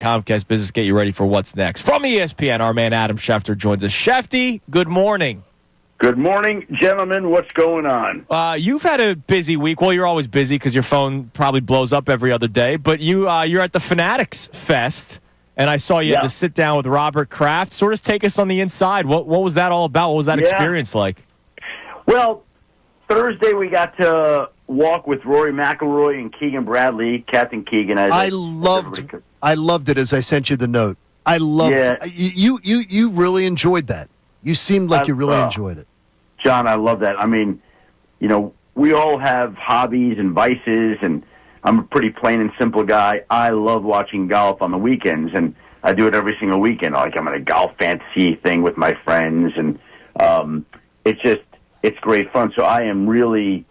Comcast Business get you ready for what's next. From ESPN, our man Adam Schefter joins us. Shefty, good morning. Good morning, gentlemen. What's going on? You've had a busy week. Well, you're always busy because your phone probably blows up every other day. But you're at the Fanatics Fest, and I saw you had to sit down with Robert Kraft. Sort of take us on the inside. What was that all about? What was that experience like? Well, Thursday we got to walk with Rory McIlroy and Keegan Bradley, Captain Keegan. I loved it as I sent you the note. I loved it. You really enjoyed that. You seemed like you really enjoyed it. John, I love that. I mean, we all have hobbies and vices, and I'm a pretty plain and simple guy. I love watching golf on the weekends, and I do it every single weekend. Like, I'm in a golf fantasy thing with my friends, and it's great fun. So I am really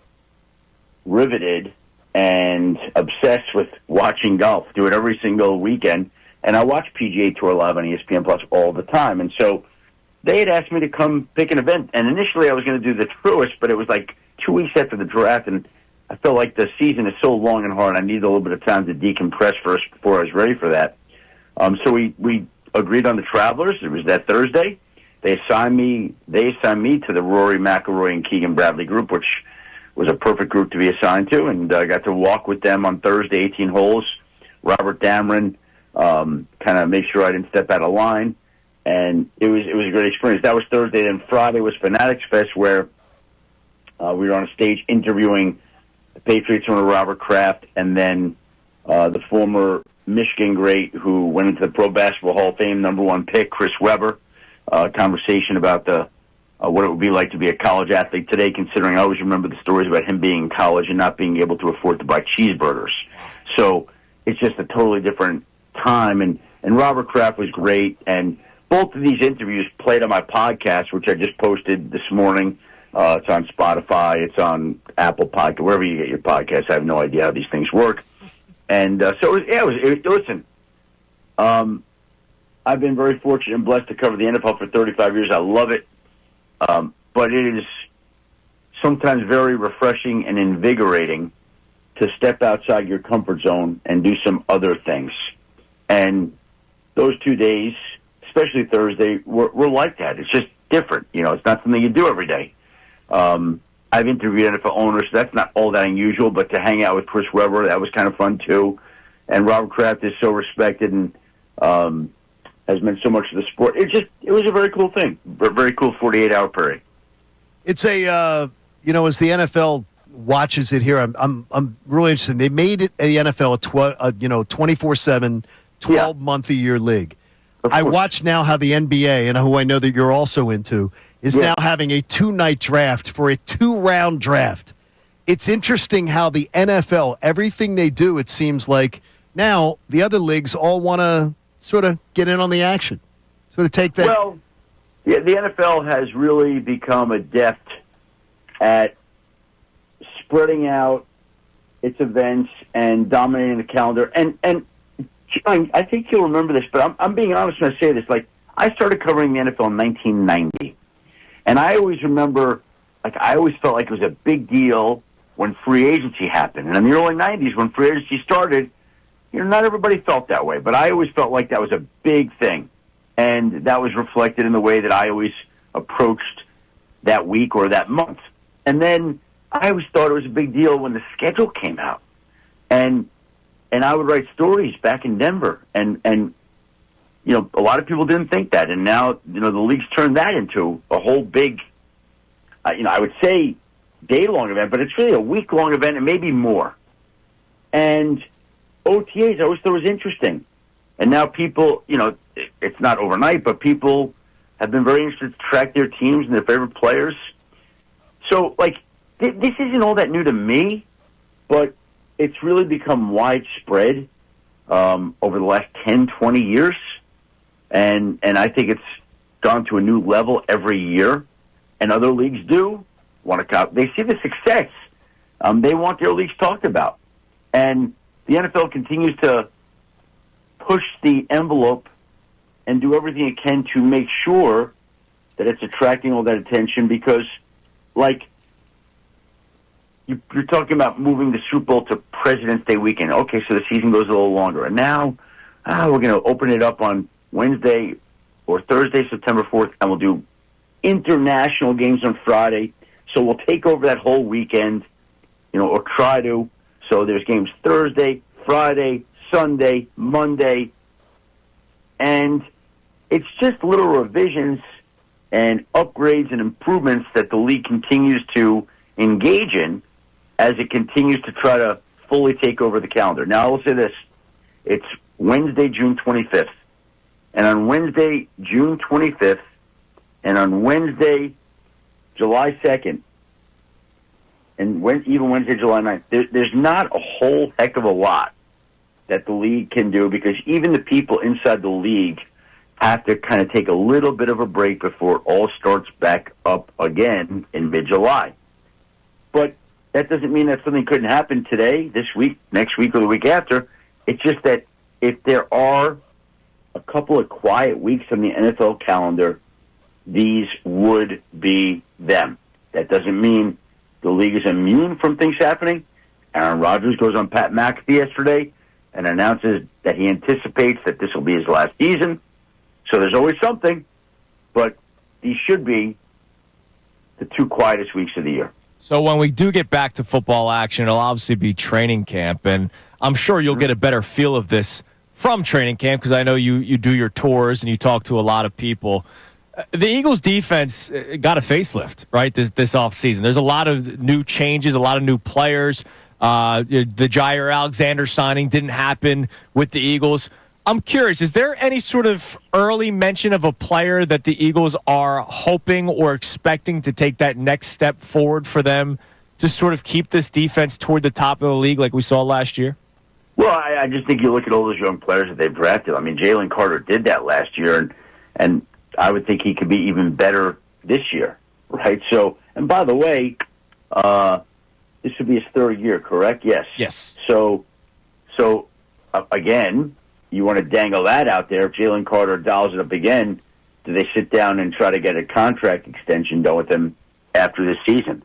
riveted and obsessed with watching golf. Do it every single weekend, and I watch PGA Tour live on ESPN Plus all the time. And so they had asked me to come pick an event, and initially I was going to do the Truist, but it was like 2 weeks after the draft, and I felt like the season is so long and hard. I needed a little bit of time to decompress first before I was ready for that. So we agreed on the Travelers. It was that Thursday. They assigned me to the Rory McIlroy and Keegan Bradley group, which was a perfect group to be assigned to, and I got to walk with them on Thursday, 18 holes. Robert Dameron kind of made sure I didn't step out of line. And it was a great experience. That was Thursday. Then Friday was Fanatics Fest, where we were on a stage interviewing the Patriots owner Robert Kraft, and then the former Michigan great who went into the Pro Basketball Hall of Fame, #1 pick, Chris Webber. Conversation about what it would be like to be a college athlete today, considering I always remember the stories about him being in college and not being able to afford to buy cheeseburgers. So it's just a totally different time. And Robert Kraft was great, and both of these interviews played on my podcast, which I just posted this morning. It's on Spotify. It's on Apple Podcast, wherever you get your podcasts. I have no idea how these things work. And listen, I've been very fortunate and blessed to cover the NFL for 35 years. I love it. But it is sometimes very refreshing and invigorating to step outside your comfort zone and do some other things. And those 2 days, especially Thursday, we're like that. It's just different. It's not something you do every day. I've interviewed NFL owners, so that's not all that unusual, but to hang out with Chris Webber, that was kind of fun too. And Robert Kraft is so respected and has meant so much to the sport. It was a very cool thing, a very cool 48-hour period. It's as the NFL watches it here, I'm really interested. They made it the NFL a 24/7, 12-month-a-year league. I watch now how the NBA, and who I know that you're also into, is now having a 2-night draft for a 2-round draft. It's interesting how the NFL, everything they do, it seems like now the other leagues all want to sort of get in on the action, sort of take that. Well, yeah, the NFL has really become adept at spreading out its events and dominating the calendar. And I think you'll remember this, but I'm being honest when I say this. Like, I started covering the NFL in 1990, and I always remember, I always felt like it was a big deal when free agency happened. And in the early 90s, when free agency started, not everybody felt that way, but I always felt like that was a big thing. And that was reflected in the way that I always approached that week or that month. And then I always thought it was a big deal when the schedule came out. And I would write stories back in Denver. And a lot of people didn't think that. And now, the league's turned that into a whole big, I would say day-long event, but it's really a week-long event and maybe more. And OTAs I always thought was interesting. And now people, it's not overnight, but people have been very interested to track their teams and their favorite players. So, this isn't all that new to me, but it's really become widespread over the last 10, 20 years. And I think it's gone to a new level every year. And other leagues do want to cop. They see the success. They want their leagues talked about. And the NFL continues to push the envelope and do everything it can to make sure that it's attracting all that attention because, you're talking about moving the Super Bowl to President's Day weekend. Okay, so the season goes a little longer. And now, we're going to open it up on Wednesday or Thursday, September 4th, and we'll do international games on Friday. So we'll take over that whole weekend, or try to. So there's games Thursday, Friday, Sunday, Monday, and it's just little revisions and upgrades and improvements that the league continues to engage in as it continues to try to fully take over the calendar. Now, I will say this. It's Wednesday, June 25th. And on Wednesday, June 25th, and on Wednesday, July 2nd, and even Wednesday, July 9th, there's not a whole heck of a lot that the league can do, because even the people inside the league have to kind of take a little bit of a break before it all starts back up again in mid-July. But that doesn't mean that something couldn't happen today, this week, next week, or the week after. It's just that if there are a couple of quiet weeks on the NFL calendar, these would be them. That doesn't mean the league is immune from things happening. Aaron Rodgers goes on Pat McAfee yesterday and announces that he anticipates that this will be his last season. So there's always something, but these should be the two quietest weeks of the year. So when we do get back to football action, it'll obviously be training camp, and I'm sure you'll get a better feel of this from training camp, because I know you do your tours and you talk to a lot of people. The Eagles' defense got a facelift, right, this offseason. There's a lot of new changes, a lot of new players. The Jaire Alexander signing didn't happen with the Eagles. I'm curious, is there any sort of early mention of a player that the Eagles are hoping or expecting to take that next step forward for them to sort of keep this defense toward the top of the league like we saw last year? Well, I just think you look at all those young players that they've drafted. I mean, Jalen Carter did that last year, and I would think he could be even better this year, right? So, and by the way, this would be his third year, correct? Yes. Yes. So again, you want to dangle that out there. If Jalen Carter dials it up again, do they sit down and try to get a contract extension done with him after this season?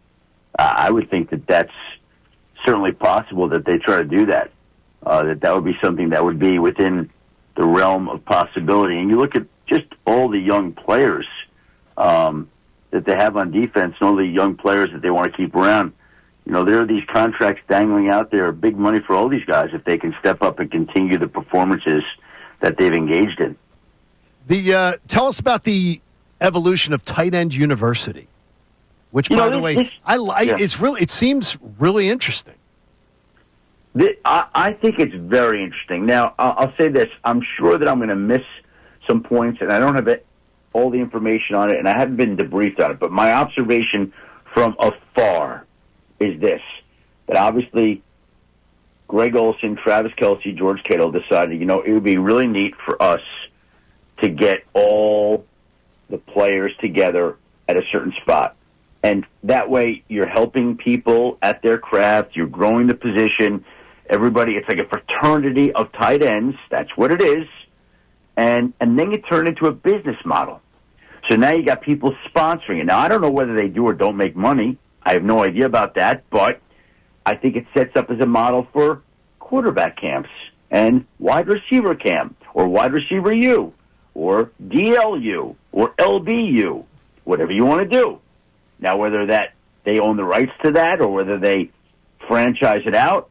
I would think that that's certainly possible that they try to do that. That would be something that would be within the realm of possibility. And you look at just all the young players that they have on defense and all the young players that they want to keep around. There are these contracts dangling out there, big money for all these guys if they can step up and continue the performances that they've engaged in. Tell us about the evolution of Tight End University, which, by the way, it seems really interesting. I think it's very interesting. Now, I'll say this. I'm sure that I'm going to miss some points, and I don't have all the information on it, and I haven't been debriefed on it. But my observation from afar is this, that obviously Greg Olsen, Travis Kelce, George Kittle decided, it would be really neat for us to get all the players together at a certain spot. And that way you're helping people at their craft, you're growing the position. Everybody, it's like a fraternity of tight ends. That's what it is. And then you turn into a business model. So now you got people sponsoring it. Now, I don't know whether they do or don't make money. I have no idea about that, but I think it sets up as a model for quarterback camps and wide receiver camp or wide receiver U or DLU or LBU, whatever you want to do. Now, whether that they own the rights to that or whether they franchise it out,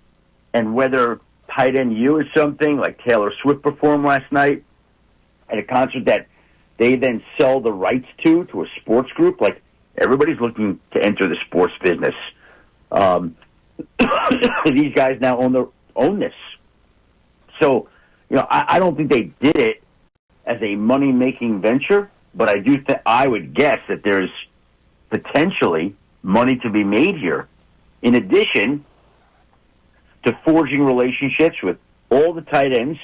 and whether tight end U is something like Taylor Swift performed last night at a concert that they then sell the rights to a sports group. Like, everybody's looking to enter the sports business. These guys now own this. So, I don't think they did it as a money-making venture, but I would guess that there's potentially money to be made here. In addition to forging relationships with all the tight ends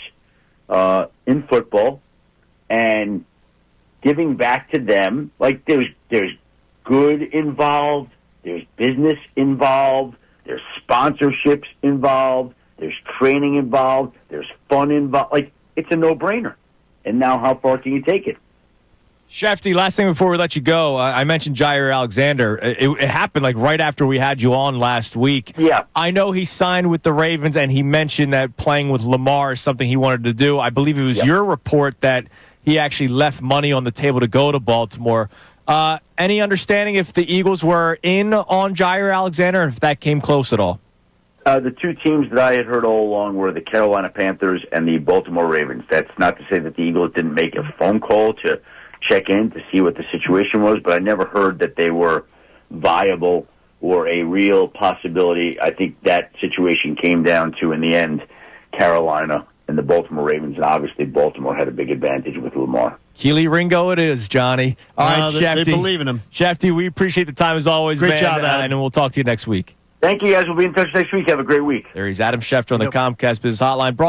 in football and giving back to them. Like, there's good involved, there's business involved, there's sponsorships involved, there's training involved, there's fun involved. Like, it's a no-brainer. And now how far can you take it? Schefty, last thing before we let you go, I mentioned Jaire Alexander. It happened like right after we had you on last week. Yeah. I know he signed with the Ravens, and he mentioned that playing with Lamar is something he wanted to do. I believe it was your report that he actually left money on the table to go to Baltimore. Any understanding if the Eagles were in on Jaire Alexander, and if that came close at all? The two teams that I had heard all along were the Carolina Panthers and the Baltimore Ravens. That's not to say that the Eagles didn't make a phone call to check in to see what the situation was, but I never heard that they were viable or a real possibility. I think that situation came down to, in the end, Carolina and the Baltimore Ravens, and obviously Baltimore had a big advantage with Lamar. Keely Ringo it is, Johnny. All right, Schefty. They believe in him. Schefty, we appreciate the time as always, Great man. job, Adam. And we'll talk to you next week. Thank you, guys. We'll be in touch next week. Have a great week. There he's Adam Schefter on the Comcast Business Hotline. Brought